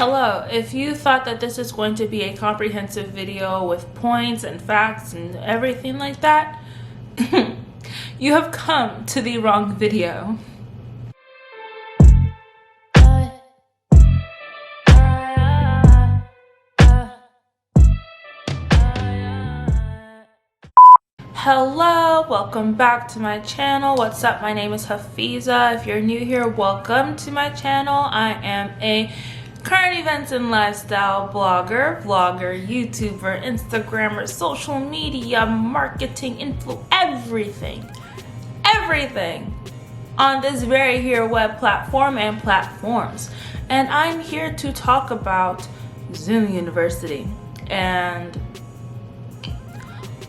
Hello, if you thought that this is going to be a comprehensive video with points and facts and everything like that, you have come to the wrong video. Hello, welcome back to my channel. What's up? My name is Hafeezat. If you're new here, welcome to my channel. I am a current events and lifestyle blogger, YouTuber, Instagrammer, social media, marketing, everything on this very here web platform and platforms. And I'm here to talk about Zoom University and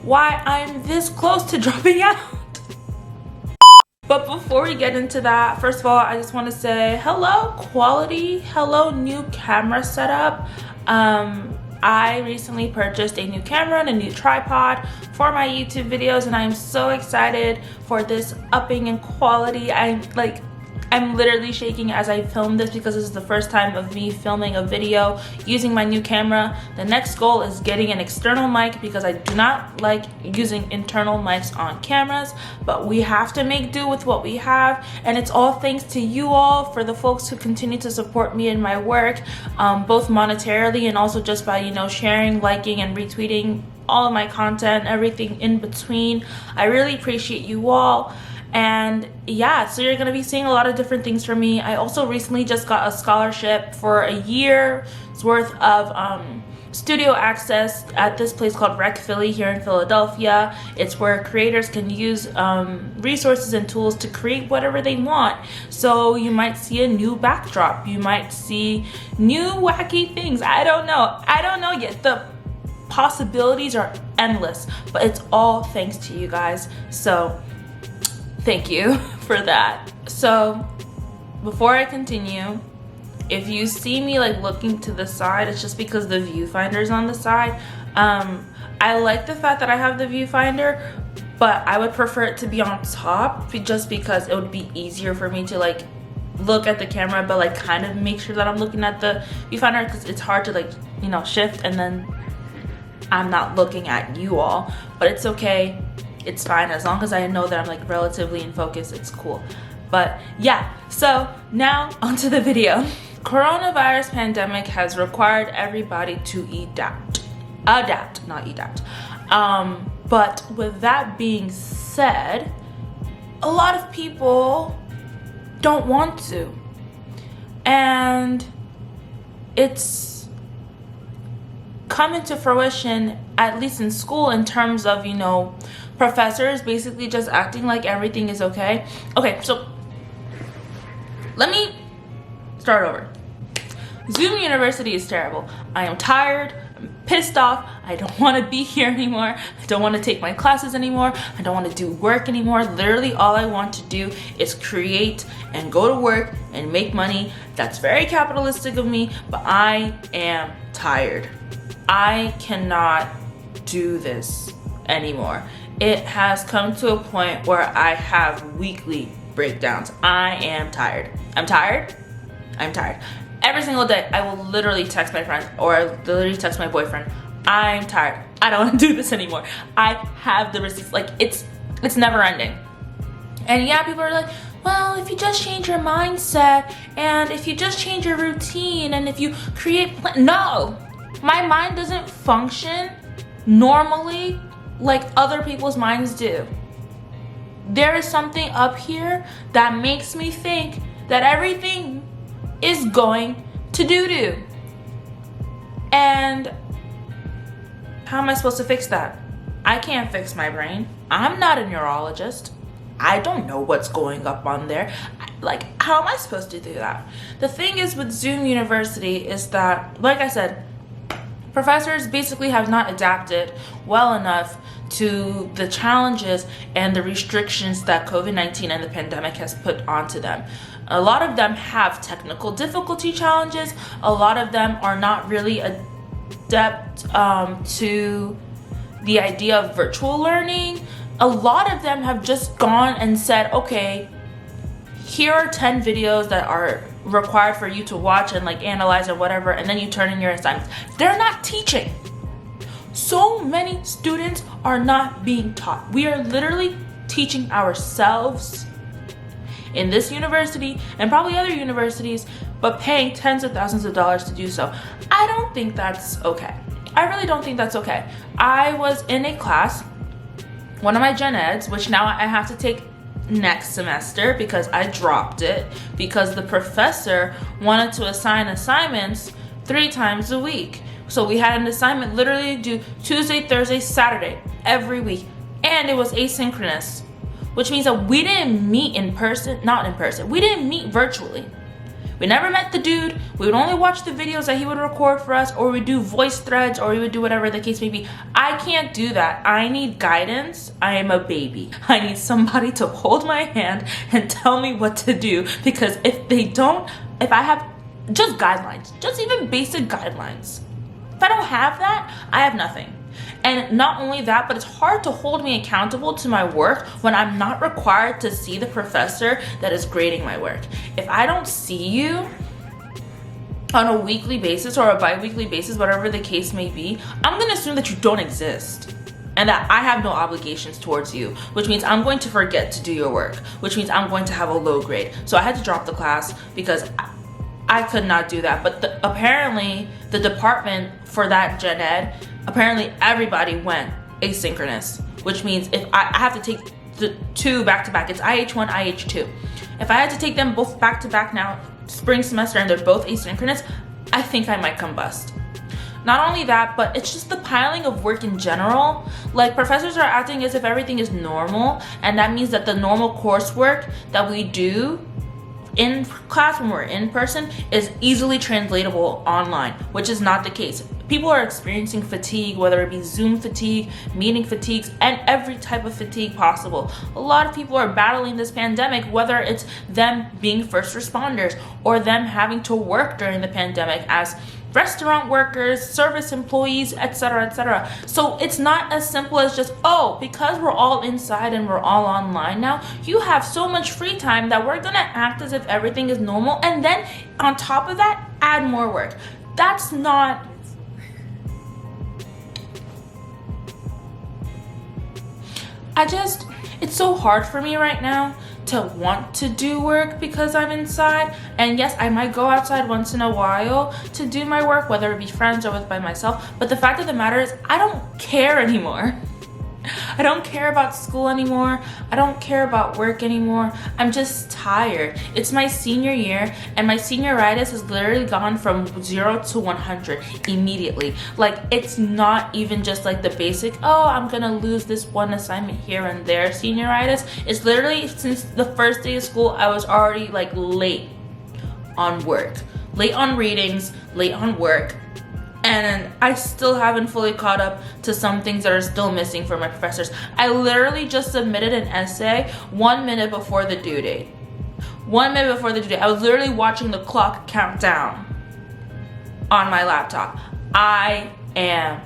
why I'm this close to dropping out. But before we get into that, first of all, I just want to say hello quality, hello new camera setup. I recently purchased a new camera and a new tripod for my YouTube videos, and I'm so excited for this upping in quality. I'm literally shaking as I film this because this is the first time of me filming a video using my new camera. The next goal is getting an external mic because I do not like using internal mics on cameras, but we have to make do with what we have, and it's all thanks to you all, for the folks who continue to support me in my work, both monetarily and also just by sharing, liking, and retweeting all of my content, everything in between. I really appreciate you all. And yeah, so you're gonna be seeing a lot of different things from me. I also recently just got a scholarship for a year's worth of studio access at this place called Rec Philly here in Philadelphia. It's where creators can use resources and tools to create whatever they want. So you might see a new backdrop, you might see new wacky things. I don't know yet. The possibilities are endless, but it's all thanks to you guys. So thank you for that. So before I continue, if you see me looking to the side, it's just because the viewfinder is on the side. I like the fact that I have the viewfinder, but I would prefer it to be on top just because it would be easier for me to look at the camera, but kind of make sure that I'm looking at the viewfinder, because it's hard to shift and then I'm not looking at you all. But it's okay. It's fine as long as I know that I'm relatively in focus. It's cool. But yeah, so now onto the video. Coronavirus pandemic has required everybody to adapt, not adapt. But with that being said, a lot of people don't want to, and it's come into fruition, at least in school, in terms of professors basically just acting like everything is okay. Okay, so let me start over. Zoom University is terrible. I am tired, I'm pissed off, I don't want to be here anymore, I don't want to take my classes anymore, I don't want to do work anymore. Literally all I want to do is create and go to work and make money. That's very capitalistic of me, but I am tired. I cannot do this anymore. It has come to a point where I have weekly breakdowns. I am tired. I'm tired. Every single day, I will literally text my friend or literally text my boyfriend, I'm tired. I don't want to do this anymore. I have the receipts. It's never ending. And yeah, people are like, well, if you just change your mindset and if you just change your routine and if you create no, my mind doesn't function normally like other people's minds do. There is something up here that makes me think that everything is going to doo-doo. And how am I supposed to fix that? I can't fix my brain. I'm not a neurologist. I don't know what's going up on there. How am I supposed to do that? The thing is with Zoom University is that, like I said, professors basically have not adapted well enough to the challenges and the restrictions that COVID-19 and the pandemic has put onto them. A lot of them have technical difficulty challenges. A lot of them are not really adept to the idea of virtual learning. A lot of them have just gone and said, okay, here are 10 videos that are required for you to watch and like analyze or whatever, and then you turn in your assignments. They're not teaching. So many students are not being taught. We are literally teaching ourselves in this university and probably other universities, but paying tens of thousands of dollars to do so. I don't think that's okay. I really don't think that's okay. I was in a class, one of my gen eds, which now I have to take next semester because I dropped it because the professor wanted to assign assignments 3 times a week. So we had an assignment literally due Tuesday, Thursday, Saturday, every week. And it was asynchronous, which means that we didn't meet in person, not in person. We didn't meet virtually. We never met the dude. We would only watch the videos that he would record for us, or we'd do voice threads, or we would do whatever the case may be. I can't do that. I need guidance. I am a baby. I need somebody to hold my hand and tell me what to do, because if they don't, if I have just guidelines, just even basic guidelines, if I don't have that, I have nothing. And not only that, but it's hard to hold me accountable to my work when I'm not required to see the professor that is grading my work. If I don't see you on a weekly basis or a bi-weekly basis, whatever the case may be, I'm gonna assume that you don't exist and that I have no obligations towards you, which means I'm going to forget to do your work, which means I'm going to have a low grade. So I had to drop the class because I could not do that. But apparently the department for that gen ed, apparently everybody went asynchronous, which means if I have to take the 2 back to back, it's IH1, IH2. If I had to take them both back to back now, spring semester, and they're both asynchronous, I think I might combust. Not only that, but it's just the piling of work in general. Like, professors are acting as if everything is normal, and that means that the normal coursework that we do in class when we're in person is easily translatable online, which is not the case. People are experiencing fatigue, whether it be Zoom fatigue, meeting fatigues, and every type of fatigue possible. A lot of people are battling this pandemic, whether it's them being first responders or them having to work during the pandemic as restaurant workers, service employees, etc., etc. So it's not as simple as just, oh, because we're all inside and we're all online now, you have so much free time that we're gonna act as if everything is normal, and then on top of that, add more work. That's not... it's so hard for me right now to want to do work because I'm inside. And yes, I might go outside once in a while to do my work, whether it be friends or by myself. But the fact of the matter is, I don't care anymore. I don't care about school anymore. I don't care about work anymore. I'm just tired. It's my senior year, and my senioritis has literally gone from 0 to 100 immediately. Like, it's not even just like the basic, oh, I'm gonna lose this one assignment here and there senioritis. It's literally since the first day of school, I was already like late on work, late on readings, late on work. And I still haven't fully caught up to some things that are still missing from my professors. I literally just submitted an essay 1 minute before the due date. 1 minute before the due date. I was literally watching the clock count down on my laptop. I am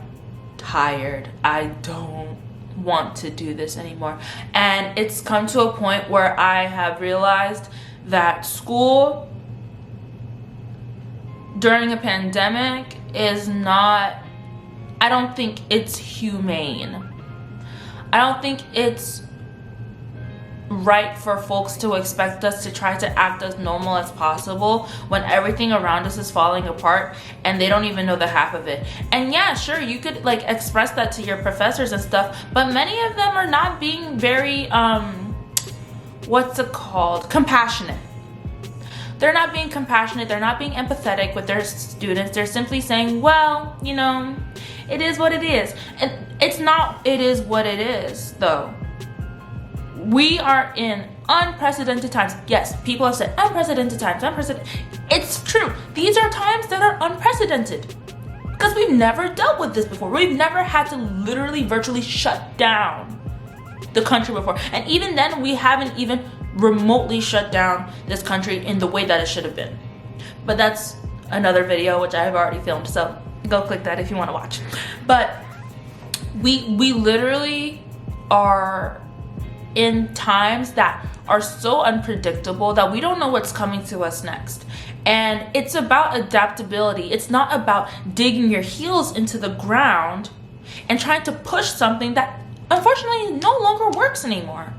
tired. I don't want to do this anymore. And it's come to a point where I have realized that school during a pandemic is not, I don't think it's humane. I don't think it's right for folks to expect us to try to act as normal as possible when everything around us is falling apart and they don't even know the half of it. And yeah, sure, you could like express that to your professors and stuff, but many of them are not being very, compassionate. They're not being compassionate, they're not being empathetic with their students. They're simply saying, well, you know, it is what it is. And it's not, it is what it is, though. We are in unprecedented times. Yes, people have said unprecedented times, unprecedented. It's true. These are times that are unprecedented because we've never dealt with this before. We've never had to literally virtually shut down the country before. And even then, we haven't even remotely shut down this country in the way that it should have been. But that's another video which I have already filmed, so go click that if you want to watch. But we literally are in times that are so unpredictable that we don't know what's coming to us next. And it's about adaptability. It's not about digging your heels into the ground and trying to push something that unfortunately no longer works anymore.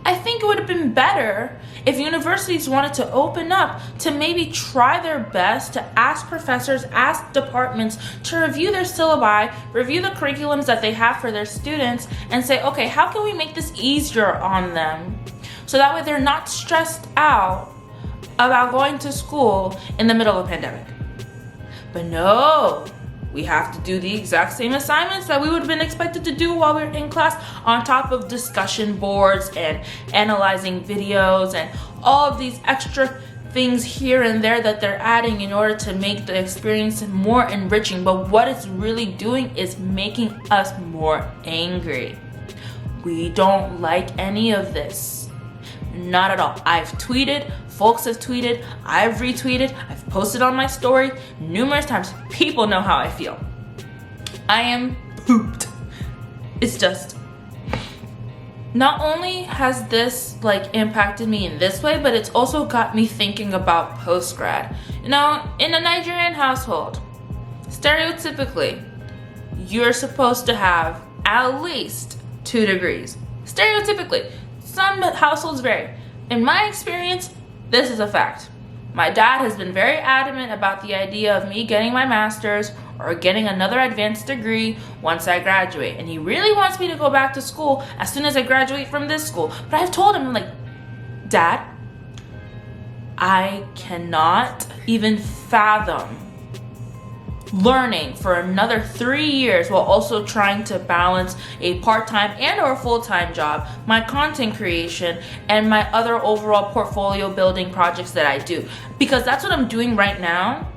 I think it would have been better if universities wanted to open up to maybe try their best to ask professors, ask departments to review their syllabi, review the curriculums that they have for their students, and say, okay, how can we make this easier on them? So that way they're not stressed out about going to school in the middle of a pandemic. But no, we have to do the exact same assignments that we would have been expected to do while we were in class, on top of discussion boards and analyzing videos and all of these extra things here and there that they're adding in order to make the experience more enriching. But what it's really doing is making us more angry. We don't like any of this. Not at all. I've tweeted, folks have tweeted, I've retweeted, I've posted on my story numerous times. People know how I feel. I am pooped. It's just, not only has this impacted me in this way, but it's also got me thinking about post-grad. You know, in a Nigerian household, stereotypically, you're supposed to have at least 2 degrees. Stereotypically. Some households vary. In my experience, this is a fact. My dad has been very adamant about the idea of me getting my master's or getting another advanced degree once I graduate. And he really wants me to go back to school as soon as I graduate from this school. But I've told him, Dad, I cannot even fathom learning for another 3 years while also trying to balance a part-time and or full-time job, my content creation, and my other overall portfolio building projects that I do. Because that's what I'm doing right now,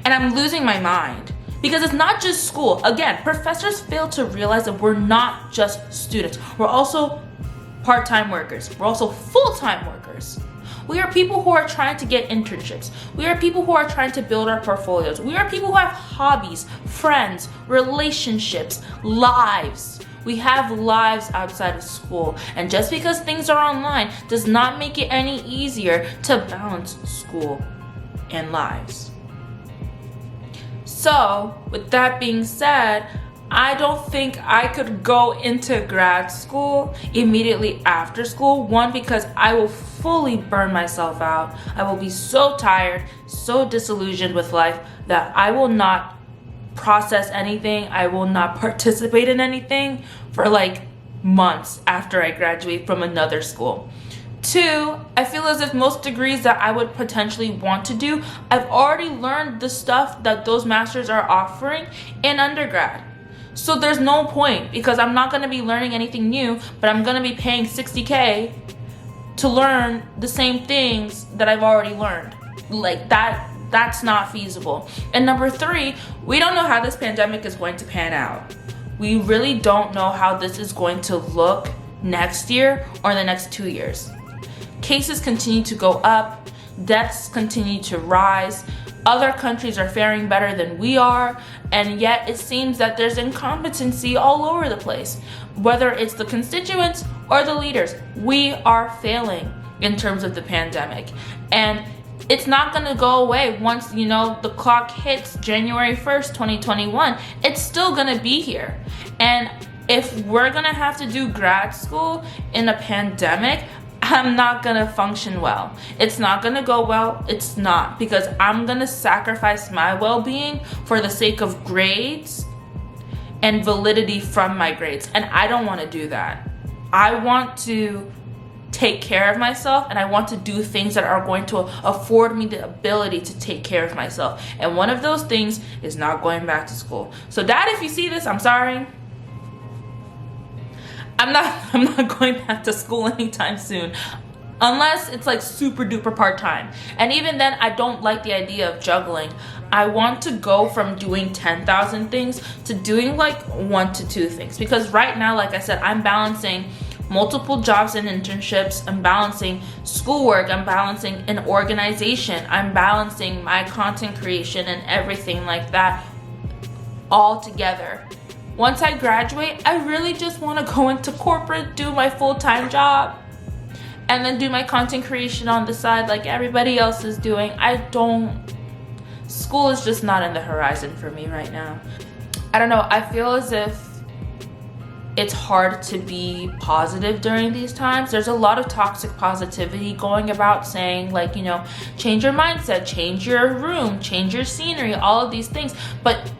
and I'm losing my mind. Because it's not just school. Again, professors fail to realize that we're not just students. We're also part-time workers. We're also full-time workers. We are people who are trying to get internships. We are people who are trying to build our portfolios. We are people who have hobbies, friends, relationships, lives. We have lives outside of school. And just because things are online does not make it any easier to balance school and lives. So, with that being said, I don't think I could go into grad school immediately after school. One, because I will fully burn myself out. I will be so tired, so disillusioned with life that I will not process anything. I will not participate in anything for months after I graduate from another school. 2, I feel as if most degrees that I would potentially want to do, I've already learned the stuff that those masters are offering in undergrad. So there's no point, because I'm not going to be learning anything new, but I'm going to be paying $60K to learn the same things that I've already learned. That's not feasible. And number 3, we don't know how this pandemic is going to pan out. We really don't know how this is going to look next year or the next 2 years. Cases continue to go up, deaths continue to rise. Other countries are faring better than we are, and yet it seems that there's incompetency all over the place. Whether it's the constituents or the leaders, we are failing in terms of the pandemic. And it's not going to go away once, the clock hits January 1st, 2021. It's still going to be here. And if we're going to have to do grad school in a pandemic, I'm not gonna function well. It's not gonna go well. It's not, because I'm gonna sacrifice my well-being for the sake of grades and validity from my grades. And I don't wanna do that. I want to take care of myself, and I want to do things that are going to afford me the ability to take care of myself. And one of those things is not going back to school. So Dad, if you see this, I'm sorry. I'm not going back to school anytime soon, unless it's super duper part-time. And even then, I don't like the idea of juggling. I want to go from doing 10,000 things to doing 1 to 2 things. Because right now, like I said, I'm balancing multiple jobs and internships. I'm balancing schoolwork. I'm balancing an organization. I'm balancing my content creation and everything like that all together. Once I graduate, I really just want to go into corporate, do my full-time job, and then do my content creation on the side like everybody else is doing. School is just not in the horizon for me right now. I don't know, I feel as if it's hard to be positive during these times. There's a lot of toxic positivity going about, saying like, you know, change your mindset, change your room, change your scenery, all of these things. But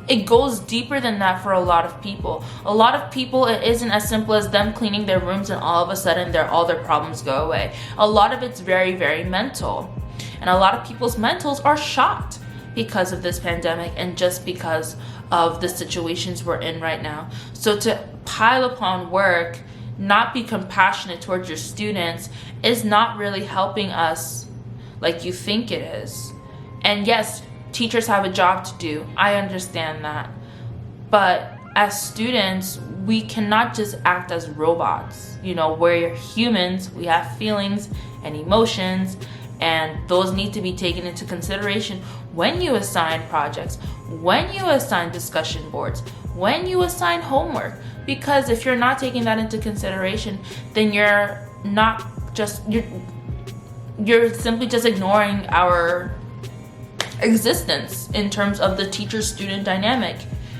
it goes deeper than that for a lot of people. A lot of people, it isn't as simple as them cleaning their rooms and all of a sudden all their problems go away. A lot of it's very, very mental. And a lot of people's mentals are shot because of this pandemic and just because of the situations we're in right now. So to pile upon work, not be compassionate towards your students is not really helping us like you think it is. And yes, teachers have a job to do. I understand that. But as students, we cannot just act as robots. You know, we're humans, we have feelings and emotions, and those need to be taken into consideration when you assign projects, when you assign discussion boards, when you assign homework. Because if you're not taking that into consideration, then you're simply just ignoring our existence in terms of the teacher-student dynamic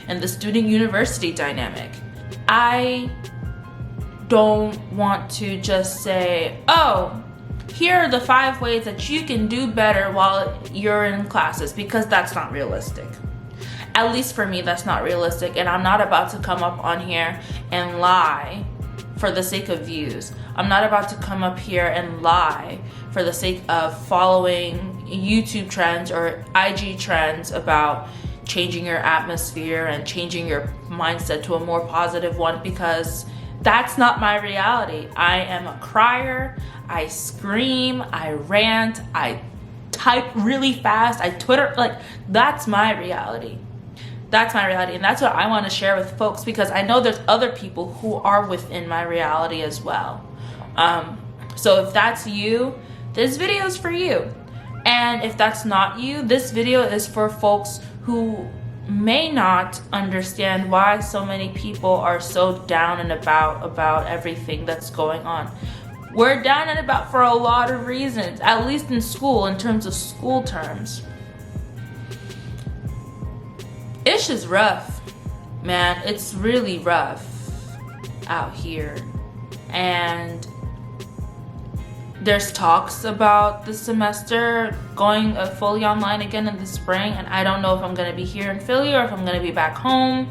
and the student-university dynamic. I don't want to just say, oh, here are the 5 ways that you can do better while you're in classes, because that's not realistic. At least for me, that's not realistic, and I'm not about to come up on here and lie for the sake of views. I'm not about to come up here and lie for the sake of following YouTube trends or IG trends about changing your atmosphere and changing your mindset to a more positive one, because that's not my reality. I am a crier, I scream, I rant, I type really fast, I Twitter, like that's my reality. That's my reality, and that's what I want to share with folks, because I know there's other people who are within my reality as well. So if that's you, this video is for you. And if that's not you, this video is for folks who may not understand why so many people are so down and about everything that's going on. We're down and about for a lot of reasons, at least in school, in terms of school terms. Ish is rough, man. It's really rough out here. And there's talks about the semester going fully online again in the spring, and I don't know if I'm going to be here in Philly or if I'm going to be back home.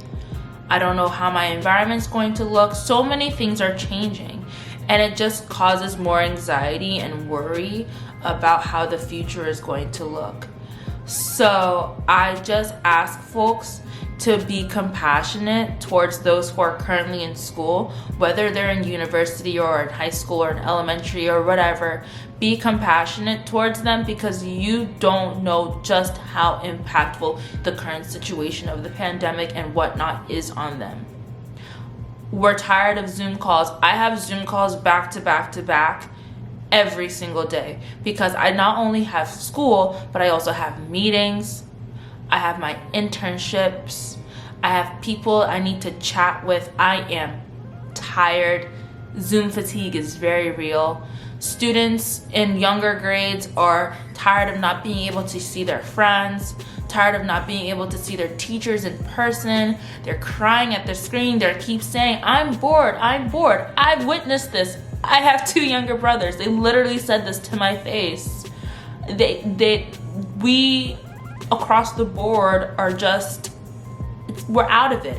I don't know how my environment's going to look. So many things are changing, and it just causes more anxiety and worry about how the future is going to look. So I just ask folks to be compassionate towards those who are currently in school, whether they're in university or in high school or in elementary or whatever. Be compassionate towards them, because you don't know just how impactful the current situation of the pandemic and whatnot is on them. We're tired of Zoom calls. I have Zoom calls back to back to back every single day, because I not only have school, but I also have meetings, I have my internships, I have people I need to chat with. I am tired. Zoom fatigue is very real. Students in younger grades are tired of not being able to see their friends, tired of not being able to see their teachers in person. They're crying at their screen. They keep saying, I'm bored, I'm bored. I've witnessed this. I have 2 younger brothers. They literally said this to my face. We across the board are just, we're out of it.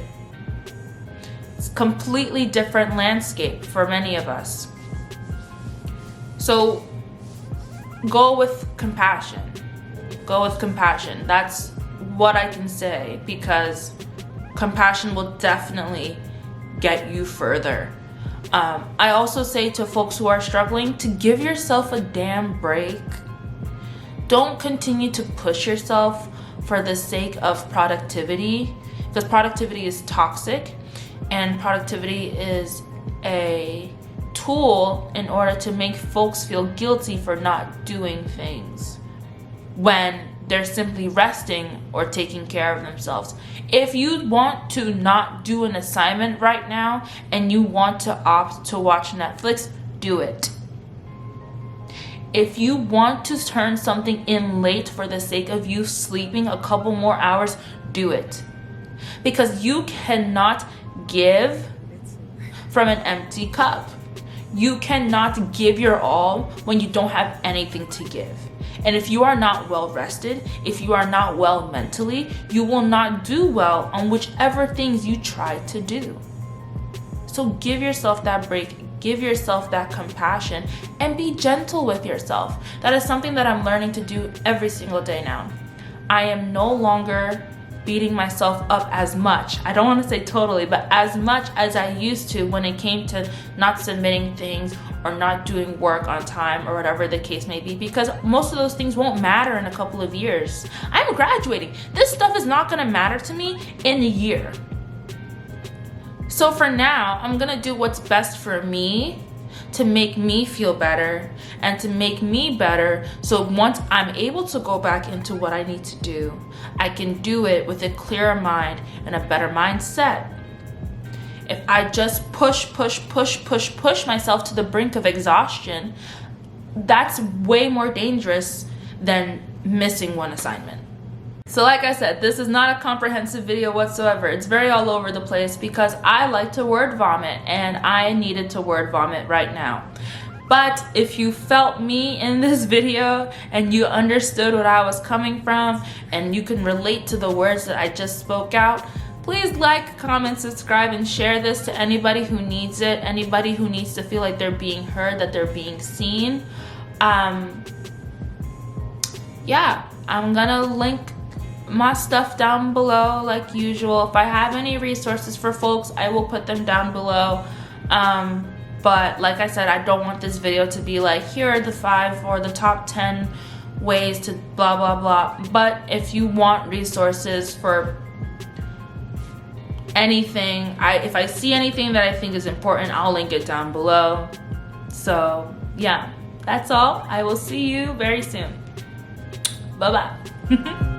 It's a completely different landscape for many of us. So go with compassion. Go with compassion. That's what I can say, because compassion will definitely get you further. I also say to folks who are struggling to give yourself a damn break. Don't continue to push yourself for the sake of productivity, because productivity is toxic, and productivity is a tool in order to make folks feel guilty for not doing things when they're simply resting or taking care of themselves. If you want to not do an assignment right now and you want to opt to watch Netflix, do it. If you want to turn something in late for the sake of you sleeping a couple more hours, do it. Because you cannot give from an empty cup. You cannot give your all when you don't have anything to give. And if you are not well rested, if you are not well mentally, you will not do well on whichever things you try to do. So give yourself that break, give yourself that compassion, and be gentle with yourself. That is something that I'm learning to do every single day now. I am no longer beating myself up as much. I don't want to say totally, but as much as I used to when it came to not submitting things or not doing work on time or whatever the case may be, because most of those things won't matter in a couple of years. I'm graduating. This stuff is not going to matter to me in a year. So for now, I'm going to do what's best for me to make me feel better and to make me better, so once I'm able to go back into what I need to do, I can do it with a clearer mind and a better mindset. If I just push myself to the brink of exhaustion, that's way more dangerous than missing one assignment. So like I said, this is not a comprehensive video whatsoever. It's very all over the place because I like to word vomit and I needed to word vomit right now. But if you felt me in this video and you understood what I was coming from and you can relate to the words that I just spoke out, please like, comment, subscribe, and share this to anybody who needs it, anybody who needs to feel like they're being heard, that they're being seen. Yeah, I'm gonna link my stuff down below like usual. If I have any resources for folks, I will put them down below. But like I said, I don't want this video to be like, here are the 5 or the top 10 ways to blah blah blah. But if you want resources for anything, if I see anything that I think is important, I'll link it down below. So yeah, that's all. I will see you very soon. Bye bye.